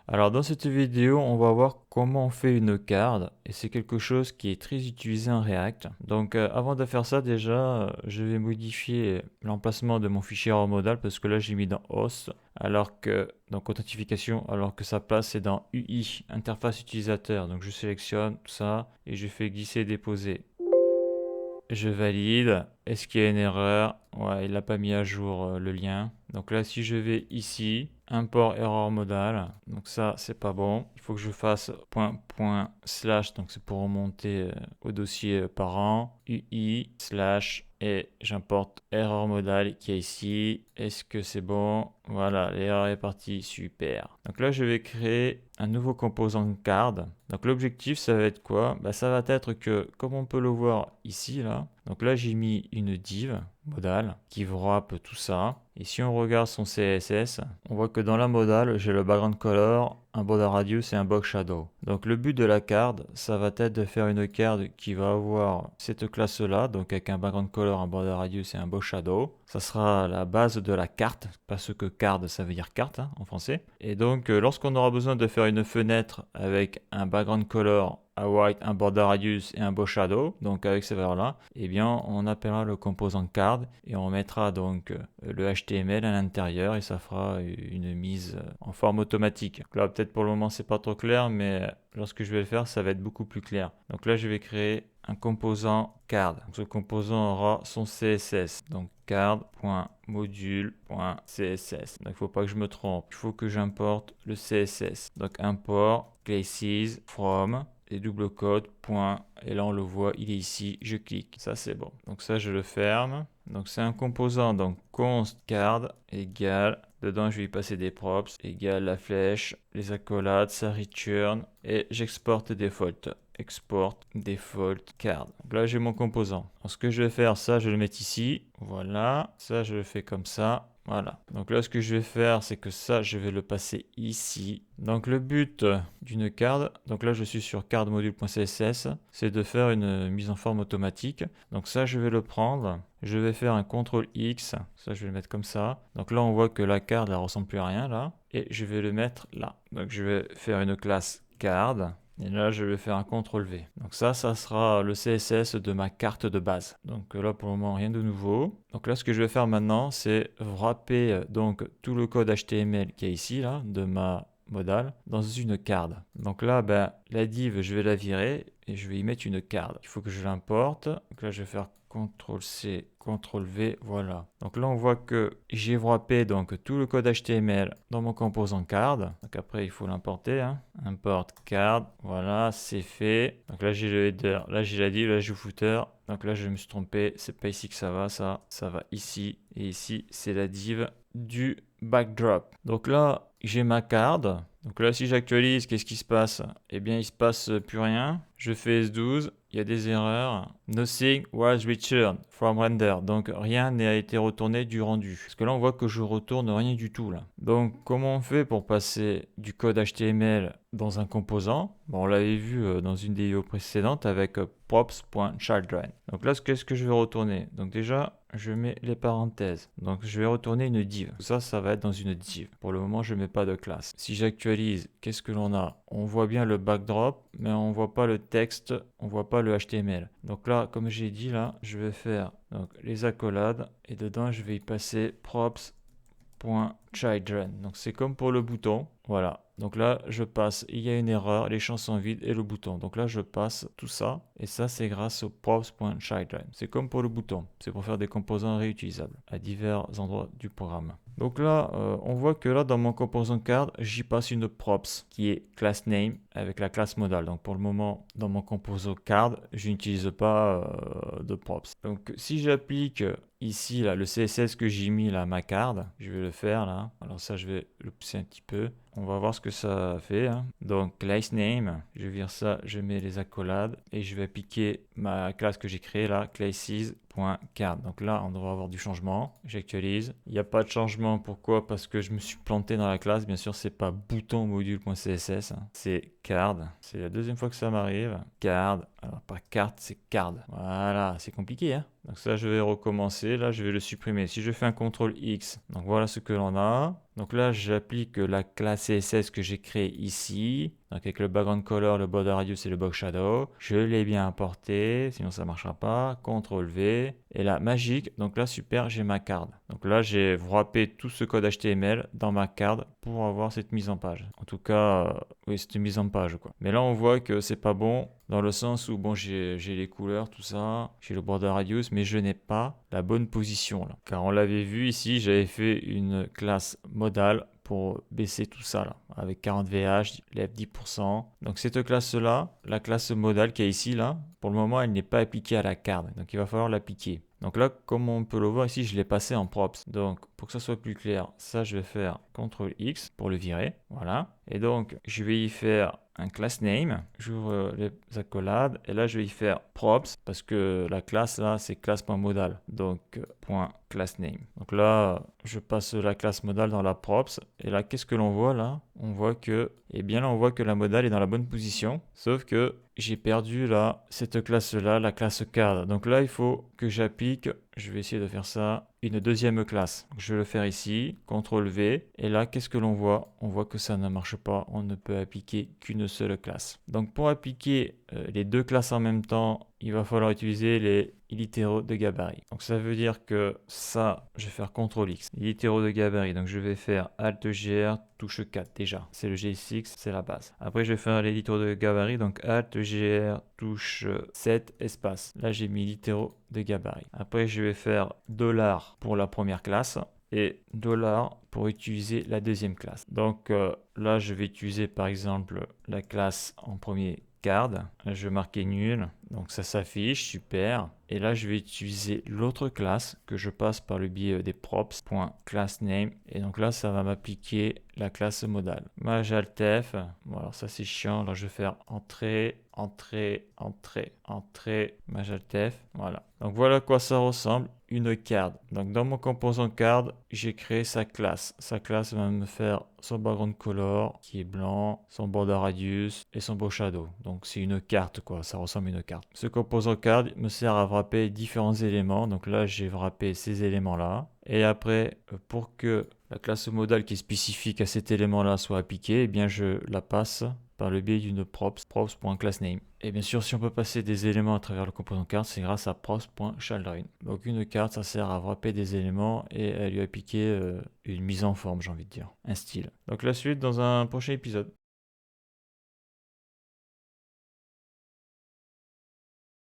Alors dans cette vidéo, on va voir comment on fait une card et c'est quelque chose qui est très utilisé en React. Donc avant de faire ça déjà, je vais modifier l'emplacement de mon fichier error modal parce que là j'ai mis dans host alors que donc authentification alors que sa place c'est dans UI, interface utilisateur. Donc je sélectionne tout ça et je fais glisser et déposer. Je valide. Est-ce qu'il y a une erreur? Ouais, il n'a pas mis à jour le lien. Donc là, si je vais ici, import erreur modal, donc ça, c'est pas bon. Il faut que je fasse slash, donc c'est pour remonter au dossier parent, UI, slash, et j'importe erreur modal qui est ici. Est-ce que c'est bon? Voilà, l'erreur est partie, super. Donc là, je vais créer un nouveau composant card. Donc l'objectif, ça va être quoi? Ça va être que, comme on peut le voir ici, là, donc là, j'ai mis une div modal qui wrap tout ça. Et si on regarde son CSS, on voit que dans la modal, j'ai le background color, un border radius et un box shadow. Donc le but de la card, ça va être de faire une card qui va avoir cette classe-là, donc avec un background color, un border radius et un box shadow. Ça sera la base de la carte, parce que card, ça veut dire carte en français. Et donc lorsqu'on aura besoin de faire une fenêtre avec un background color, un white, un border radius et un box shadow, donc avec ces valeurs-là, eh bien on appellera le composant card et on mettra donc le HTML à l'intérieur et ça fera une mise en forme automatique. Donc là peut-être pour le moment c'est pas trop clair, mais lorsque je vais le faire ça va être beaucoup plus clair. Donc là je vais créer un composant card. Donc, ce composant aura son CSS. Donc card.module.css. Donc il ne faut pas que je me trompe. Il faut que j'importe le CSS. Donc import classes from et double quote point et là on le voit, il est ici, je clique, ça c'est bon. Donc ça je le ferme. Donc c'est un composant, donc const card égale, dedans je vais y passer des props, égale la flèche, les accolades, ça return et j'exporte default. Export default card. Donc là j'ai mon composant. Donc ce que je vais faire, ça je le mets ici, voilà, ça je le fais comme ça. Voilà. Donc là, ce que je vais faire, c'est que ça, je vais le passer ici. Donc le but d'une card, donc là je suis sur cardmodule.css, c'est de faire une mise en forme automatique. Donc ça, je vais le prendre. Je vais faire un CTRL X, ça je vais le mettre comme ça. Donc là, on voit que la card, elle ressemble plus à rien là. Et je vais le mettre là. Donc je vais faire une classe card. Et là, je vais faire un CTRL V. Donc ça sera le CSS de ma carte de base. Donc là, pour le moment, rien de nouveau. Donc là, ce que je vais faire maintenant, c'est wrapper donc tout le code HTML qui est ici, là, de ma modal, dans une card. Donc là, la div, je vais la virer et je vais y mettre une card. Il faut que je l'importe. Donc là, je vais faire CTRL-C, CTRL-V, voilà. Donc là, on voit que j'ai wrappé donc tout le code HTML dans mon composant card. Donc après, il faut l'importer. Import card, voilà, c'est fait. Donc là, j'ai le header, là, j'ai la div, là, j'ai le footer. Donc là, je me suis trompé, c'est pas ici que ça va ici. Et ici, c'est la div du backdrop. Donc là, j'ai ma card. Donc là, si j'actualise, qu'est-ce qui se passe? Eh bien, il se passe plus rien. Je fais S12, il y a des erreurs. Nothing was returned from render. Donc rien n'a été retourné du rendu. Parce que là, on voit que je retourne rien du tout là. Donc comment on fait pour passer du code HTML dans un composant? On l'avait vu dans une vidéo précédente avec props.children. Donc là, qu'est-ce que je vais retourner? Donc déjà, je mets les parenthèses. Donc je vais retourner une div. Ça va être dans une div. Pour le moment, je ne mets pas de classe. Si j'actualise, qu'est-ce que l'on a? On voit bien le backdrop, mais on ne voit pas le texte, on ne voit pas le HTML. Donc là, comme j'ai dit, là, je vais faire donc, les accolades et dedans, je vais y passer props.children. Donc c'est comme pour le bouton. Voilà. Donc là, je passe, il y a une erreur, les champs sont vides et le bouton. Donc là, je passe tout ça. Et ça, c'est grâce au props.children. C'est comme pour le bouton. C'est pour faire des composants réutilisables à divers endroits du programme. Donc là, on voit que là, dans mon composant card, j'y passe une props qui est class name avec la classe modale. Donc pour le moment, dans mon composant card, je n'utilise pas de props. Donc si j'applique ici là, le CSS que j'ai mis là, à ma card, je vais le faire là. Alors ça, je vais le pousser un petit peu. On va voir ce que ça fait. Donc class name, je vire ça, je mets les accolades et je vais appliquer ma classe que j'ai créée là, classes.card. Donc là, on devrait avoir du changement. J'actualise. Il n'y a pas de changement. Pourquoi? Parce que je me suis planté dans la classe. Bien sûr, c'est pas bouton module.css, c'est card. C'est la deuxième fois que ça m'arrive. Card. Alors pas carte, c'est card. Voilà, c'est compliqué. Donc ça, je vais recommencer. Là, je vais le supprimer. Si je fais un CTRL X, donc voilà ce que l'on a. Donc là, j'applique la classe CSS que j'ai créée ici. Donc avec le background color, le border radius et le box shadow. Je l'ai bien importé, sinon ça ne marchera pas. CTRL V. Et là, magique. Donc là, super, j'ai ma carte. Donc là, j'ai wrappé tout ce code HTML dans ma carte pour avoir cette mise en page. En tout cas, oui, c'est une mise en page, quoi. Mais là, on voit que c'est pas bon dans le sens où, bon, j'ai les couleurs, tout ça. J'ai le border radius, mais je n'ai pas la bonne position, là. Car on l'avait vu ici, j'avais fait une classe modale pour baisser tout ça là, avec 40 VH, lève 10%. Donc cette classe-là, la classe modale qui est ici là, pour le moment elle n'est pas appliquée à la carte, donc il va falloir l'appliquer. Donc là, comme on peut le voir ici, je l'ai passé en props. Donc pour que ça soit plus clair, ça je vais faire CTRL X pour le virer, voilà. Et donc je vais y faire un class name, j'ouvre les accolades et là je vais y faire props parce que la classe là c'est classe.modal, donc point class name. Donc là je passe la classe modal dans la props et là qu'est-ce que l'on voit là? On voit que, eh bien là on voit que la modal est dans la bonne position, sauf que j'ai perdu là cette classe là, la classe card. Donc là il faut que j'applique, je vais essayer de faire ça, une deuxième classe. Donc, je vais le faire ici, CTRL V, et là qu'est-ce que l'on voit? On voit que ça ne marche pas, on ne peut appliquer qu'une seule classe. Donc pour appliquer les deux classes en même temps, il va falloir utiliser les littéraux de gabarit. Donc ça veut dire que ça, je vais faire CTRL X, littéraux de gabarit. Donc je vais faire Alt GR, touche 4 déjà. C'est le G6, c'est la base. Après je vais faire les littéraux de gabarit, donc Alt GR, touche 7, espace. Là j'ai mis littéraux de gabarit. Après je vais faire $ pour la première classe et $ pour utiliser la deuxième classe. Donc là je vais utiliser par exemple la classe en premier card. Là, je vais marquer nul. Donc ça s'affiche, super. Et là, je vais utiliser l'autre classe que je passe par le biais des props.className. Et donc là, ça va m'appliquer la classe modale. Moi, j'ai Alt F. Bon, alors ça, c'est chiant. Alors, je vais faire entrée, entrée, entrée, entrée, Maj Alt F. Voilà. Donc voilà à quoi ça ressemble, une card. Donc dans mon composant card, j'ai créé sa classe. Sa classe va me faire son background color qui est blanc, son border radius et son beau shadow. Donc c'est une carte quoi, ça ressemble à une carte. Ce composant card me sert à wrapper différents éléments. Donc là j'ai wrappé ces éléments là. Et après pour que la classe modale qui est spécifique à cet élément là soit appliquée, eh bien je la passe par le biais d'une props.className. Et bien sûr, si on peut passer des éléments à travers le composant card, c'est grâce à props.children. Donc une carte, ça sert à wrapper des éléments et à lui appliquer une mise en forme, j'ai envie de dire, un style. Donc la suite dans un prochain épisode.